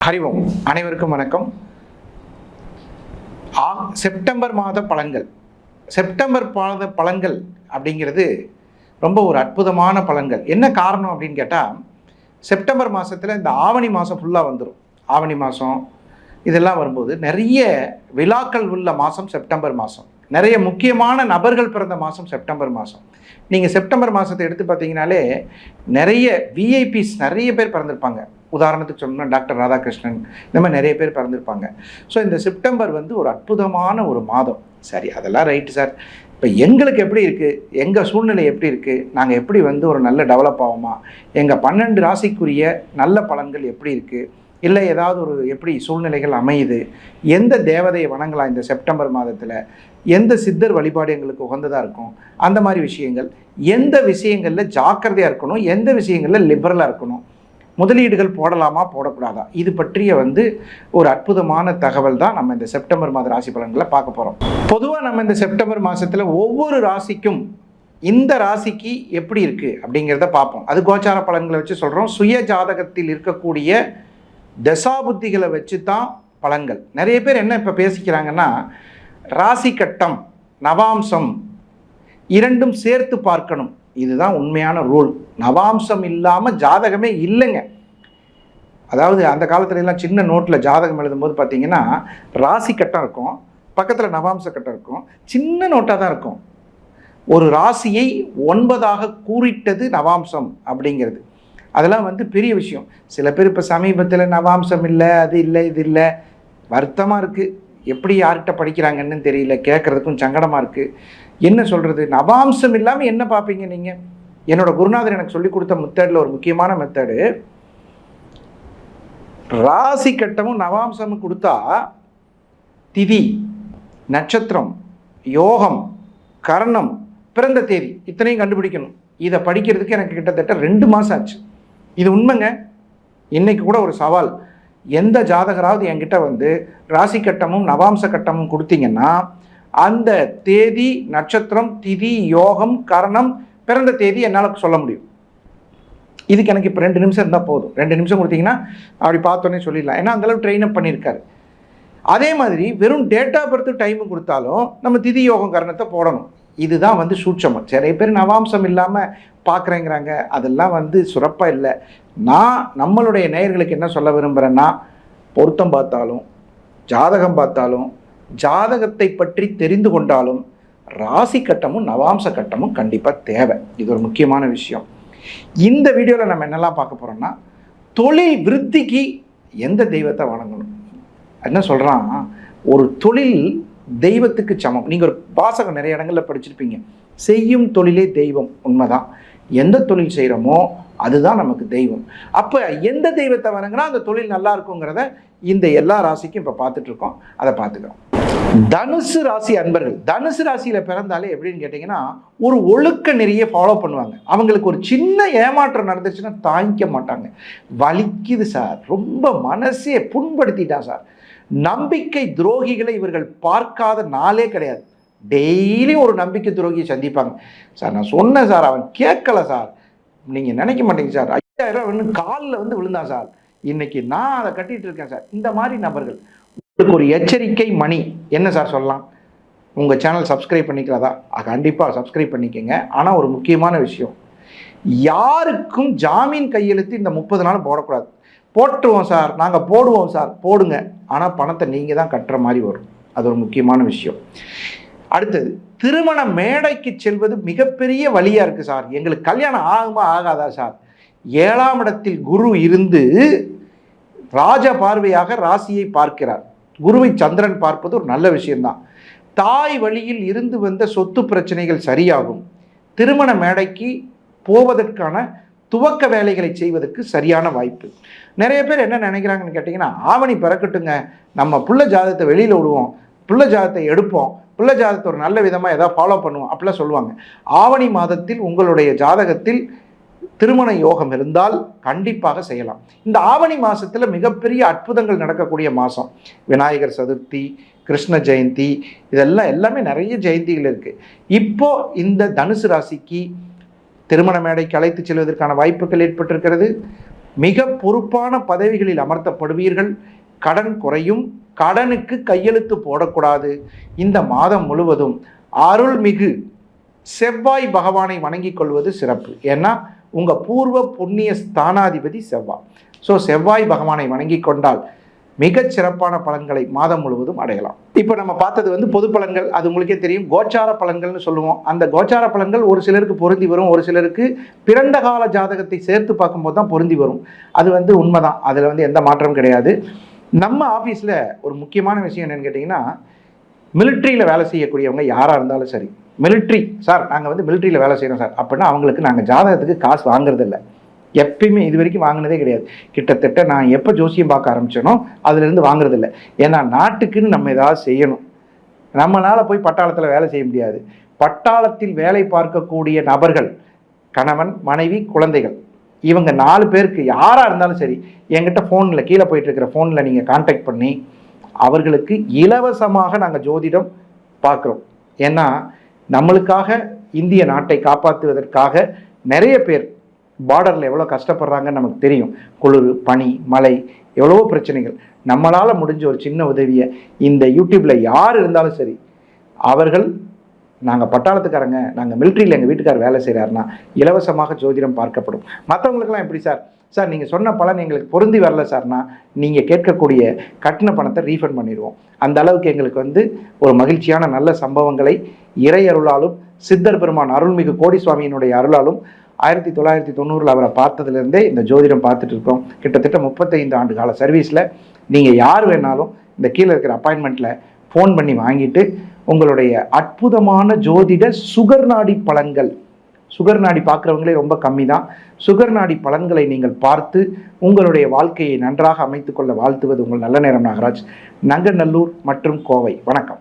அறிவோம் அனைவருக்கும் வணக்கம். செப்டம்பர் மாத பலன்கள். செப்டம்பர் மாத பலன்கள் அப்படிங்கிறது ரொம்ப ஒரு அற்புதமான பலன்கள். என்ன காரணம் அப்படின்னு கேட்டால், செப்டம்பர் மாதத்தில் இந்த ஆவணி மாதம் ஃபுல்லாக வந்துடும். ஆவணி மாதம் இதெல்லாம் வரும்போது நிறைய விழாக்கள் உள்ள மாதம் செப்டம்பர் மாதம். நிறைய முக்கியமான நபர்கள் பிறந்த மாதம் செப்டம்பர் மாதம். நீங்கள் செப்டம்பர் மாதத்தை எடுத்து பார்த்தீங்கனாலே நிறைய விஐபிஸ் நிறைய பேர் பிறந்திருப்பாங்க. உதாரணத்துக்கு சொன்னோம்னா டாக்டர் ராதாகிருஷ்ணன், இந்த மாதிரி நிறைய பேர் பிறந்திருப்பாங்க. ஸோ இந்த செப்டம்பர் ஒரு அற்புதமான ஒரு மாதம். சரி, அதெல்லாம் ரைட்டு சார். இப்போ எங்களுக்கு எப்படி இருக்குது, எங்கள் சூழ்நிலை எப்படி இருக்குது, நாங்கள் எப்படி ஒரு நல்ல டெவலப் ஆகுமா, எங்கள் 12 ராசிக்குரிய நல்ல பலன்கள் எப்படி இருக்குது, இல்லை ஏதாவது ஒரு எப்படி சூழ்நிலைகள் அமையுது, எந்த தேவதையை வணங்கலாம் இந்த செப்டம்பர் மாதத்தில், எந்த சித்தர் வழிபாடு எங்களுக்கு உகந்ததாக இருக்கும், அந்த மாதிரி விஷயங்கள், எந்த விஷயங்களில் ஜாக்கிரதையாக இருக்கணும், எந்த விஷயங்களில் லிபரலாக இருக்கணும், முதலீடுகள் போடலாமா போடக்கூடாதா, இது பற்றிய ஒரு அற்புதமான தகவல் தான் நம்ம இந்த செப்டம்பர் மாத ராசி பலன்களை பார்க்க போகிறோம். பொதுவாக நம்ம இந்த செப்டம்பர் மாதத்தில் ஒவ்வொரு ராசிக்கும் இந்த ராசிக்கு எப்படி இருக்குது அப்படிங்கிறத பார்ப்போம். அது கோச்சார பலன்களை வச்சு சொல்கிறோம். சுய ஜாதகத்தில் இருக்கக்கூடிய தசாபுத்திகளை வச்சு தான் பலன்கள். நிறைய பேர் என்ன இப்போ பேசிக்கிறாங்கன்னா, ராசி கட்டம் நவாம்சம் இரண்டும் சேர்த்து பார்க்கணும். இதுதான் உண்மையான ரூல். நவாம்சம் இல்லாமல் ஜாதகமே இல்லைங்க. அதாவது அந்த காலத்துல எல்லாம் சின்ன நோட்டில் ஜாதகம் எழுதும்போது பார்த்தீங்கன்னா ராசி கட்டம் இருக்கும், பக்கத்தில் நவாம்ச கட்டம் இருக்கும், சின்ன நோட்டாக தான் இருக்கும். ஒரு ராசியை 9ஆக கூறிட்டது நவாம்சம் அப்படிங்கிறது. அதெல்லாம் பெரிய விஷயம். சில பேர் இப்போ சமீபத்தில் நவாம்சம் இல்லை, அது இல்லை, இது இல்லை, வருத்தமாக இருக்குது. எப்படி யார்கிட்ட படிக்கிறாங்கன்னு தெரியல, கேட்குறதுக்கும் சங்கடமாக இருக்குது. என்ன சொல்கிறது, நவாம்சம் இல்லாமல் என்ன பார்ப்பீங்க நீங்கள்? என்னோட குருநாதர் எனக்கு சொல்லி கொடுத்த மெத்தடில் ஒரு முக்கியமான மெத்தடு, ராசி கட்டமும் நவாம்சமும் கொடுத்தா திதி, நட்சத்திரம், யோகம், கரணம், பிறந்த தேதி இத்தனையும் கண்டுபிடிக்கணும். இதை படிக்கிறதுக்கு எனக்கு கிட்டத்தட்ட 2 மாதம் ஆச்சு. இது உண்மைங்க. இன்னைக்கு கூட ஒரு சவால், எந்த ஜாதகராவது என்கிட்ட ராசி கட்டமும் நவாம்ச கட்டமும் கொடுத்தீங்கன்னா அந்த தேதி, நட்சத்திரம், திதி, யோகம், கரணம், பிறந்த தேதி என்னால் சொல்ல முடியும். இதுக்கு எனக்கு இப்போ 2 நிமிஷம் இருந்தால் போதும். 2 நிமிஷம் கொடுத்தீங்கன்னா அப்படி பார்த்தோன்னே சொல்லிடலாம். ஏன்னா அந்தளவு ட்ரெயின் அப் பண்ணியிருக்காரு. அதே மாதிரி வெறும் டேட் ஆஃப் பர்த் டைமு கொடுத்தாலும் நம்ம திதி, யோகம், கரணத்தை போடணும். இதுதான் சூட்சமம். நிறைய பேர் நவாம்சம் இல்லாமல் பார்க்குறேங்கிறாங்க. அதெல்லாம் சிறப்பாக இல்லை. நான் நம்மளுடைய நேயர்களுக்கு என்ன சொல்ல விரும்புகிறேன்னா, பொருத்தம் பார்த்தாலும், ஜாதகம் பார்த்தாலும், ஜாதகத்தை பற்றி தெரிந்து கொண்டாலும் ராசி கட்டமும் நவாம்ச கட்டமும் கண்டிப்பாக தேவை. இது ஒரு முக்கியமான விஷயம். இந்த வீடியோவில் நம்ம என்னெல்லாம் பார்க்க போகிறோம்னா, தொழில் விருத்திக்கு எந்த தெய்வத்தை வணங்கணும். என்ன சொல்கிறான், ஒரு தொழில் தெய்வத்துக்கு சமம். நீங்கள் ஒரு வாசகம் நிறைய இடங்களில் படிச்சிருப்பீங்க, செய்யும் தொழிலே தெய்வம். உண்மைதான். எந்த தொழில் செய்கிறோமோ அதுதான் நமக்கு தெய்வம். அப்போ எந்த தெய்வத்தை வணங்கினா அந்த தொழில் நல்லா இருக்குங்கிறத இந்த எல்லா ராசிக்கும் இப்போ பார்த்துட்ருக்கோம். அதை பார்த்துக்கிறோம். தனுசு ராசி அன்பர்கள், தனுசு ராசியில் பிறந்தாலே எப்படின்னு கேட்டிங்கன்னா, ஒரு ஒழுக்க நெறியை ஃபாலோ பண்ணுவாங்க. அவங்களுக்கு ஒரு சின்ன ஏமாற்றம் நடந்துச்சுன்னா தாங்கிக்க மாட்டாங்க. வலிக்குது சார், ரொம்ப மனசே புண்படுத்திட்டான் சார். நம்பிக்கை துரோகிகளை இவர்கள் பார்க்காத நாளே கிடையாது. டெய்லி ஒரு நம்பிக்கை துரோகியை சந்திப்பாங்க. சார் நான் சொன்னேன் சார், அவன் கேட்கல சார், நீங்கள் நினைக்க மாட்டீங்க சார், 5000 காலில் விழுந்தான் சார், இன்னைக்கு நான் அதை கட்டிட்டு இருக்கேன் சார். இந்த மாதிரி நபர்கள் உங்களுக்கு ஒரு எச்சரிக்கை மணி. என்ன சார் சொல்லலாம், உங்கள் சேனல் சப்ஸ்கிரைப் பண்ணிக்கிறதா? கண்டிப்பாக சப்ஸ்கிரைப் பண்ணிக்கங்க. ஆனால் ஒரு முக்கியமான விஷயம், யாருக்கும் ஜாமீன் கையெழுத்து இந்த 30 நாள் போடக்கூடாது. போட்டுருவோம் சார், நாங்கள் போடுவோம் சார், போடுங்க, ஆனால் பணத்தை நீங்கள் தான் கட்டுற மாதிரி வரும். அது ஒரு முக்கியமான விஷயம். அடுத்தது, திருமண மேடைக்கு செல்வது மிகப்பெரிய வழியாக இருக்குது சார். எங்களுக்கு கல்யாணம் ஆகுமா ஆகாதா சார்? 7ஆம் இடத்தில் குரு இருந்து ராஜ பார்வையாக ராசியை பார்க்கிறார். குருவை சந்திரன் பார்ப்பது ஒரு நல்ல விஷயம்தான். தாய் வழியில் இருந்து வந்த சொத்து பிரச்சனைகள் சரியாகும். திருமண மேடைக்கு போவதற்கான துவக்க வேலைகளை செய்வதற்கு சரியான வாய்ப்பு. நிறைய பேர் என்ன நினைக்கிறாங்கன்னு கேட்டிங்கன்னா, ஆவணி பிறக்கட்டுங்க, நம்ம புள்ள ஜாதகத்தை வெளியில் விடுவோம், புள்ள ஜாதகத்தை எடுப்போம், புள்ள ஜாதகத்தை ஒரு நல்ல விதமாக ஏதாவது ஃபாலோ பண்ணுவோம் அப்படிலாம் சொல்லுவாங்க. ஆவணி மாதத்தில் உங்களுடைய ஜாதகத்தில் திருமண யோகம் இருந்தால் கண்டிப்பாக செய்யலாம். இந்த ஆவணி மாதத்தில் மிகப்பெரிய அற்புதங்கள் நடக்கக்கூடிய மாதம். விநாயகர் சதுர்த்தி, கிருஷ்ண ஜெயந்தி, இதெல்லாம் எல்லாமே நிறைய ஜெயந்திகள் இருக்குது. இப்போது இந்த தனுசு ராசிக்கு திருமண மேடைக்கு அழைத்து செல்வதற்கான வாய்ப்புகள் ஏற்பட்டிருக்கிறது. மிக பொறுப்பான பதவிகளில் அமர்த்தப்படுவீர்கள். கடன் குறையும். கடனுக்கு கையெழுத்து போடக்கூடாது. இந்த மாதம் முழுவதும் அருள்மிகு செவ்வாய் பகவானை வணங்கிக் கொள்வது சிறப்பு. ஏன்னா உங்கள் பூர்வ புண்ணிய ஸ்தானாதிபதி செவ்வாய். ஸோ செவ்வாய் பகவானை வணங்கி கொண்டால் மிகச் சிறப்பான பலன்களை மாதம் முழுவதும் அடையலாம். இப்போ நம்ம பார்த்தது பொது பலன்கள். அது உங்களுக்கே தெரியும், கோச்சார பலன்கள்னு சொல்லுவோம். அந்த கோச்சார பலன்கள் ஒரு சிலருக்கு பொருந்தி வரும், ஒரு சிலருக்கு பிறந்த கால ஜாதகத்தை சேர்த்து பார்க்கும்போது தான் பொருந்தி வரும். அது உண்மைதான். அதில் எந்த மாற்றமும் கிடையாது. நம்ம ஆஃபீஸில் ஒரு முக்கியமான விஷயம் என்னென்னு கேட்டிங்கன்னா, மிலிட்ரியில் வேலை செய்யக்கூடியவங்க யாராக இருந்தாலும் சரி, மிலிட்ரி சார் நாங்கள் மிலிட்ரியில் வேலை செய்கிறோம் சார் அப்படின்னா அவங்களுக்கு நாங்கள் ஜாதகத்துக்கு காசு வாங்குறதில்ல. எப்பயுமே இது வரைக்கும் வாங்கினதே கிடையாது. கிட்டத்தட்ட நான் எப்போ ஜோசியம் பார்க்க ஆரம்பிச்சேனோ அதுலேருந்து வாங்குறதில்ல. ஏன்னா நாட்டுக்குன்னு நம்ம ஏதாவது செய்யணும். நம்மளால் போய் பட்டாளத்தில் வேலை செய்ய முடியாது. பட்டாளத்தில் வேலை பார்க்கக்கூடிய நபர்கள், கணவன், மனைவி, குழந்தைகள், இவங்க 4 பேருக்கு யாராக இருந்தாலும் சரி, என்கிட்ட ஃபோனில் கீழே போயிட்டுருக்கிற ஃபோனில் நீங்கள் கான்டாக்ட் பண்ணி அவர்களுக்கு இலவசமாக நாங்கள் ஜோதிடம் பார்க்குறோம். ஏன்னா நம்மளுக்காக, இந்திய நாட்டை காப்பாற்றுவதற்காக நிறைய பேர் பார்டரில் எவ்வளோ கஷ்டப்படுறாங்கன்னு நமக்கு தெரியும். குளிர், பனி, மழை, எவ்வளவோ பிரச்சனைகள். நம்மளால் முடிஞ்ச ஒரு சின்ன உதவியை இந்த யூடியூப்பில் யார் இருந்தாலும் சரி, அவர்கள் நாங்கள் பட்டாளத்துக்காரங்க, நாங்கள் மிலிட்ரியில் எங்கள் வீட்டுக்கார் வேலை செய்கிறாருன்னா இலவசமாக ஜோதிடம் பார்க்கப்படும். மற்றவங்களுக்கெல்லாம் எப்படி சார் சார் நீங்கள் சொன்ன பலன் எங்களுக்கு பொருந்தி வரல சார்னா நீங்கள் கேட்கக்கூடிய கட்டண பணத்தை ரீஃபண்ட் பண்ணிடுவோம். அந்த அளவுக்கு எங்களுக்கு ஒரு மகிழ்ச்சியான நல்ல சம்பவங்களை இறை அருளாலும் சித்தர் பெருமான் அருள்மிகு கோடிசுவாமியினுடைய அருளாலும் 1990 அவரை பார்த்ததுலேருந்தே இந்த ஜோதிடம் பார்த்துட்டு இருக்கோம். கிட்டத்தட்ட 35 ஆண்டு கால சர்வீஸில் நீங்கள் யார் வேணாலும் இந்த கீழே இருக்கிற அப்பாயின்மெண்ட்டில் ஃபோன் பண்ணி வாங்கிட்டு உங்களுடைய அற்புதமான ஜோதிட சுகர் நாடி பலன்கள், சுகர் நாடி பார்க்குறவங்களே ரொம்ப கம்மி தான், சுகர் நாடி பலன்களை நீங்கள் பார்த்து உங்களுடைய வாழ்க்கையை நன்றாக அமைத்துக்கொள்ள வாழ்த்துவது உங்கள் நல்ல நேரம் நாகராஜ், நங்கநல்லூர் மற்றும் கோவை. வணக்கம்.